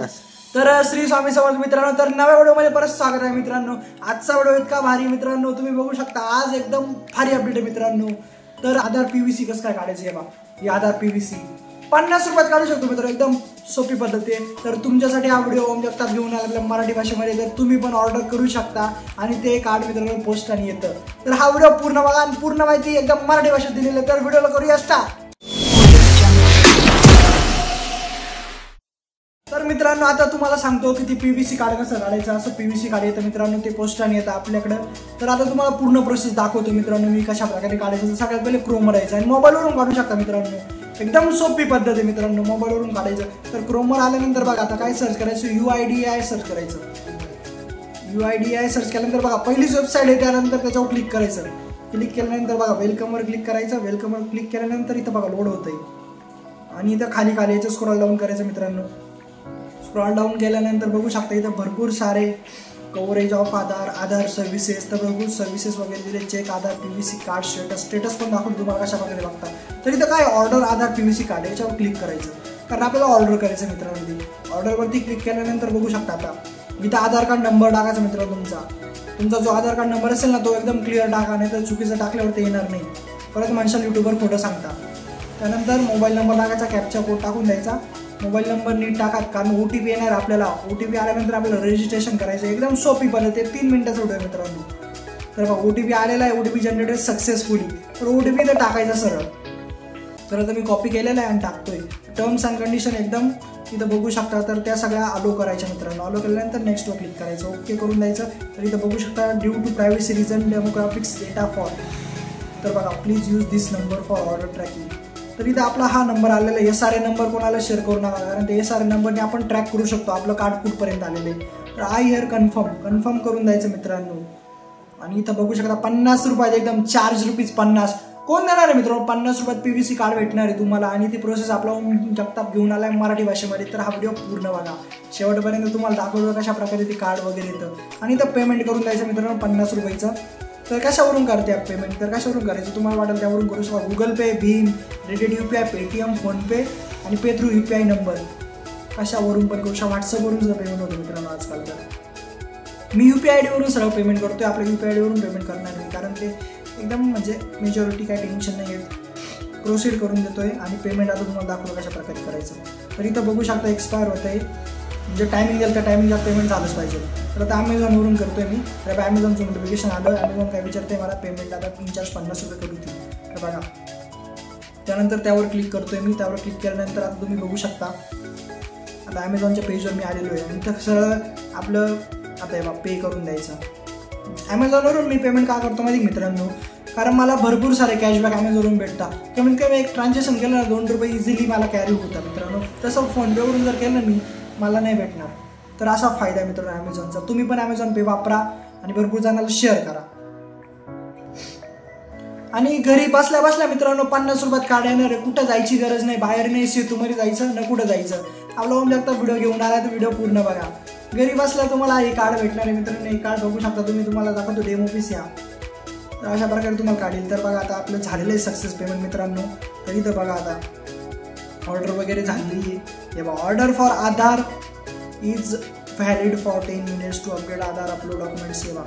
तास। तर श्री स्वामी समर्थ मित्रांनो, तर नव्या व्हिडिओमध्ये परत स्वागत आहे मित्रांनो। आजचा व्हिडिओ इतका भारी मित्रांनो, तुम्ही बघू शकता आज एकदम भारी अपडेट आहे मित्रांनो। तर आधार पीव्हीसी कसं काय काढायचं आहे बा, हे आधार पीव्हीसी 50 रुपयात काढू शकतो मित्रांनो, एकदम सोपी पद्धत आहे। तर तुमच्यासाठी हा व्हिडिओ ओम जगताप घेऊन आलेला मराठी भाषेमध्ये, तर तुम्ही पण ऑर्डर करू शकता आणि ते कार्ड मित्रांनो पोस्टाने येतं। तर हा व्हिडिओ पूर्ण बघा आणि पूर्ण माहिती एकदम मराठी भाषेत दिलेली आहे। तर व्हिडिओला करूया स्टार्ट। तर मित्रांनो आता तुम्हाला सांगतो की ती पीव्हीसी कार्ड कसं काढायचं। असं पीव्हीसी कार्ड येतं मित्रांनो, ते पोस्टाने येतं आपल्याकडे। तर आता तुम्हाला पूर्ण प्रोसेस दाखवतो मित्रांनो, मी कशा प्रकारे काढायचं। तर सगळ्यात पहिले क्रोमवर यायचं आणि मोबाईलवरून काढू शकता मित्रांनो, एकदम सोपी पद्धत आहे मित्रांनो, मोबाईलवरून काढायचं। तर क्रोमवर आल्यानंतर बघा आता काय सर्च करायचं, UIDAI सर्च करायचं। UIDAI सर्च केल्यानंतर बघा पहिलीच वेबसाईट आहे, त्यानंतर त्याच्यावर क्लिक करायचं। क्लिक केल्यानंतर बघा वेलकमवर क्लिक करायचं। वेलकमवर क्लिक केल्यानंतर इथं बघा लोड होतंय आणि इथं खाली यायचं, स्क्रॉल डाऊन करायचं मित्रांनो। स्क्रॉल डाऊन केल्यानंतर बघू शकता इथं भरपूर सारे coverage of Aadhaar, Aadhaar services, तर भरपूर सर्व्हिसेस वगैरे दिले। चेक आधार पीव्हीसी कार्ड स्टेटस पण दाखवून तुम्हाला कशा प्रकारे बघता। तर इथं काय ऑर्डर आधार पीव्हीसी कार्ड याच्यावर क्लिक करायचं, कारण आपल्याला ऑर्डर करायचं मित्रांनो। ऑर्डरवरती क्लिक केल्यानंतर बघू शकता आता इथं आधार कार्ड नंबर टाकायचा मित्रांनो। तुमचा जो आधार कार्ड नंबर असेल ना तो एकदम क्लिअर टाका, नाही तर चुकीचं टाकल्यावरती येणार नाही। परत म्हणशाल युट्यूबवर खोटं सांगता। त्यानंतर मोबाईल नंबर टाकायचा, कॅप्चा कोड टाकून द्यायचा। मोबाईल नंबर नीट टाका, कारण OTP येणार आपल्याला। OTP आल्यानंतर आपल्याला रजिस्ट्रेशन करायचं, एकदम सोपी पद्धत आहे, 3 मिनिटाचा व्हिडिओ मित्रांनो। तर बघा OTP आलेला आहे, OTP जनरेटेड सक्सेसफुली। तर OTP तर टाकायचा सरळ। तर आता मी कॉपी केलेला आहे आणि टाकतोय। टर्म्स अँड कंडिशन एकदम इथं बघू शकता, तर त्या सगळ्या अलो करायच्या मित्रांनो। अलो केल्यानंतर नेक्स्टवर क्लिक करायचं, ओके करून द्यायचं। तर इथं बघू शकता due to privacy reason demographics data for, तर बघा please use this number for order tracking. तर इथं आपला हा नंबर आलेला आहे। SRA नंबर कोणाला शेअर करू नका, कारण ते SRA नंबरने आपण ट्रॅक करू शकतो आपलं कार्ड कुठपर्यंत आलेलं आहे। तर आय हिअर कन्फर्म करून द्यायचं मित्रांनो। आणि इथं बघू शकता 50 रुपयात एकदम चार्ज ₹50 कोण देणार आहे मित्रांनो। 50 रुपयात पीव्हीसी कार्ड भेटणार आहे तुम्हाला, आणि ती प्रोसेस आपला ओम जगताप घेऊन आलाय मराठी भाषेमध्ये। तर हा व्हिडिओ पूर्ण बघा शेवटपर्यंत, तुम्हाला दाखवतो कशा प्रकारे ते कार्ड वगैरे येतं। आणि इथं पेमेंट करून द्यायचं मित्रांनो 50 रुपयाचं। तर कशावरून करते आप पेमेंट, तर कशावरून करायचं तुम्हाला वाटेल त्यावरून करू शकता। गुगल पे, भीम, रेटेड UPI, पेटीएम, फोनपे आणि पे थ्रू UPI नंबर, कशावरून पण करू शकता। व्हॉट्सअपवरून सुद्धा पेमेंट होतं मित्रांनो आजकाल। तर मी UPI ID वरून सर्व पेमेंट करतोय, आपल्या UPI ID वरून पेमेंट करणार नाही, कारण ते एकदम म्हणजे मेजॉरिटी काय टेन्शन नाही येत। प्रोसीड करून देतोय आणि पेमेंट आता तुम्हाला दाखवलं कशा प्रकारे करायचं। तर इथं बघू शकता एक्सपायर होत आहे, म्हणजे टायमिंग द्याल त्या टायमिंगला पेमेंट झालंच पाहिजे। तर आता Amazonवरून करतोय मी। तर Amazonचं नोटिफिकेशन आलं, Amazon काय विचारते मला पेमेंट आता 350 रुपये करू ती। तर बघा त्यानंतर त्यावर क्लिक करतोय मी। त्यावर क्लिक केल्यानंतर आता तुम्ही बघू शकता आता Amazonच्या पेजवर मी आलेलो आहे। आणि तर सरळ आपलं आता हे पे करून द्यायचं। Amazonवरून मी पेमेंट का करतो माहिती मित्रांनो, कारण मला भरपूर सारे कॅशबॅक Amazonवरून भेटतात। कमीत कमी एक ट्रान्झॅक्शन केलं ना 2 रुपये इझिली मला कॅरी होतं मित्रांनो। तसं फोनपेवरून जर केलं मी मला नाही भेटणार। तर असा फायदा आहे मित्रांनो Amazonचा। तुम्ही पण Amazon पे वापरा आणि भरपूर जणांना शेअर करा। आणि घरी बसल्या बसल्या मित्रांनो 50 रुपयात कार्ड येणार आहे, कुठं जायची गरज नाही, बाहेर नाही, सेतूमध्ये जायचं ना, कुठं जायचं। आपला ओम जगताप व्हिडिओ घेऊन आला तर व्हिडिओ पूर्ण बघा। घरी बसल्या तुम्हाला हे कार्ड भेटणार आहे मित्रांनो। हे कार्ड बघू शकता तुम्ही, तुम्हाला दाखवतो डेमो पीस या। तर अशा प्रकारे तुम्हाला काढेल। तर बघा आता आपलं झालेलं आहे सक्सेस पेमेंट मित्रांनो। तर इथं बघा आता ऑर्डर वगैरे झालेली आहे। हे बघा order for Aadhaar is valid for 10 minutes to update Aadhaar upload document सेवा।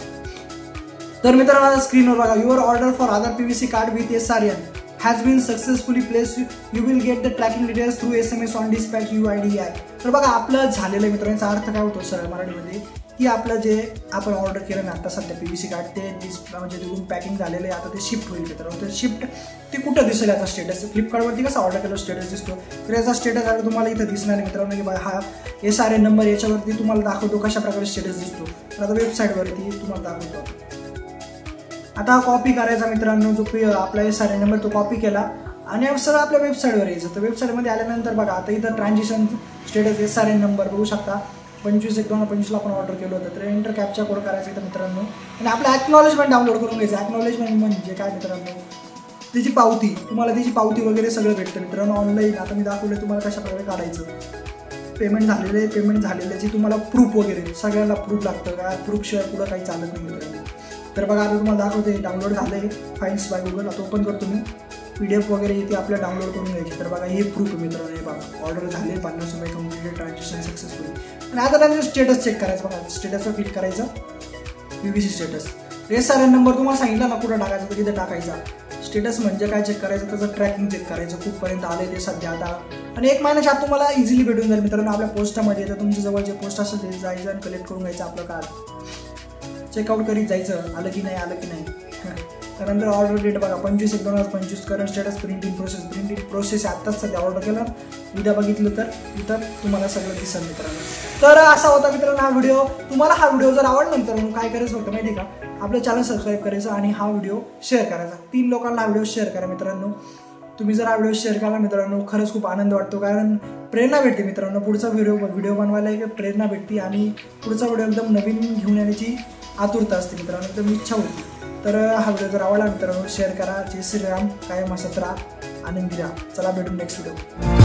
तर मित्रांनो स्क्रीनवर बघा your order for Aadhaar PVC card with SRN has been successfully place, you will get the tracking details through SMS on dispatch UIDAI। तर बघा आपलं झालेलं आहे मित्रांनो। याचा अर्थ काय होतो सरळ मराठीमध्ये, की आपलं जे आपण ऑर्डर केलं ना आता सध्या पीव्हीसी कार्ड, ते म्हणजे तिथून पॅकिंग झालेलं आहे, आता ते शिफ्ट होईल मित्रांनो। तर शिफ्ट ते कुठं दिसेल याचा स्टेटस, फ्लिपकार्टवरती कसं ऑर्डर केलं स्टेटस दिसतो, तर याचा स्टेटस आता तुम्हाला इथं दिसणार आहे मित्रांनो, की बघा हा SRN नंबर याच्यावरती तुम्हाला दाखवतो कशा प्रकारे स्टेटस दिसतो। तर आता वेबसाईटवरती तुम्हाला दाखवतो। आता कॉपी करायचा मित्रांनो, जो आपला SRN नंबर तो कॉपी केला आणि सर आपल्या वेबसाईटवर यायचं। तर वेबसाईटमध्ये आल्यानंतर बघा आता इथं ट्रान्झॅक्शन स्टेटस SRN नंबर बघू शकता 25/1/2025 आपण ऑर्डर केलं होतं। तर एंटर कॅप्चा कोड करायचं इथं मित्रांनो, आणि आपलं ॲक्नॉलेजमेंट डाउनलोड करून घ्यायचं। ॲक्नॉलेजमेंट म्हणजे काय मित्रांनो, त्याची पावती, तुम्हाला त्याची पावती वगैरे सगळं भेटतं मित्रांनो ऑनलाईन। आता मी दाखवलं तुम्हाला कशा प्रकारे काढायचं। पेमेंट झालेलं आहे, पेमेंट झालेल्याची तुम्हाला प्रूफ वगैरे सगळ्यांना प्रूफ लागतं का, प्रूफशिवाय पुढं काही चालत नाही मित्रांनो। तर बघा आता तुम्हाला दाखवते डाउनलोड झालं आहे फाईल्स बाय गुगल। आता ओपन करतो मी, PDF वगैरे येते आपल्याला डाउनलोड करून घ्यायची। तर बघा हे प्रूफ मित्रांनो, हे बघा ऑर्डर झाले 50 रुपये, कंप्लीटेड ट्रान्झॅक्शन सक्सेसफुली। आणि आता त्यांचं स्टेटस चेक करायचं बघा. स्टेटसवर क्लिक करायचं, PVC स्टेटस. SRN नंबर तुम्हाला सांगितलं ना कुठं टाकायचा तर तिथे टाकायचा. स्टेटस म्हणजे काय चेक करायचं, त्याचं ट्रॅकिंग चेक करायचं, कुठपर्यंत आले ते सध्या आता. आणि 1 महिन्याच्या आत तुम्हाला इझिली भेटून जाईल मित्रांनो. आपल्या पोस्टामध्ये तर तुमच्या जवळ जे पोस्ट असेल ते जायचं आणि कलेक्ट करून घ्यायचं आपलं कार्ड. चेकआउट करीत जायचं, आलं की नाही. त्यानंतर ऑर्डर डेट बघा 25/1/2025. करंट स्टेटस प्रिंटिंग प्रोसेस आत्ताच सध्या ऑर्डर केलं. उद्या बघितलं तर इथं तुम्हाला सगळं दिसेल मित्रांनो. तर असा होता मित्रांनो हा व्हिडिओ. तुम्हाला हा व्हिडिओ जर आवडला मित्रांनो काय करायचं होतं माहिती आहे का, आपलं चॅनल सबस्क्राईब करायचं आणि हा व्हिडिओ शेअर करायचा. 3 लोकांना हा व्हिडिओ शेअर करा मित्रांनो. तुम्ही जर हा व्हिडिओ शेअर केला मित्रांनो खरंच खूप आनंद वाटतो, कारण प्रेरणा भेटते मित्रांनो. पुढचा व्हिडिओ बनवायला एक प्रेरणा भेटते आणि पुढचा व्हिडिओ एकदम नवीन घेऊन येण्याची आतुरता असते मित्रांनो, एकदम इच्छा होती. तर हा व्हिडिओ जर आवडला मित्रांनो शेअर करा. जय श्रीराम, कायम असत राहा, आनंदी राहा. चला भेटू नेक्स्ट व्हिडिओ.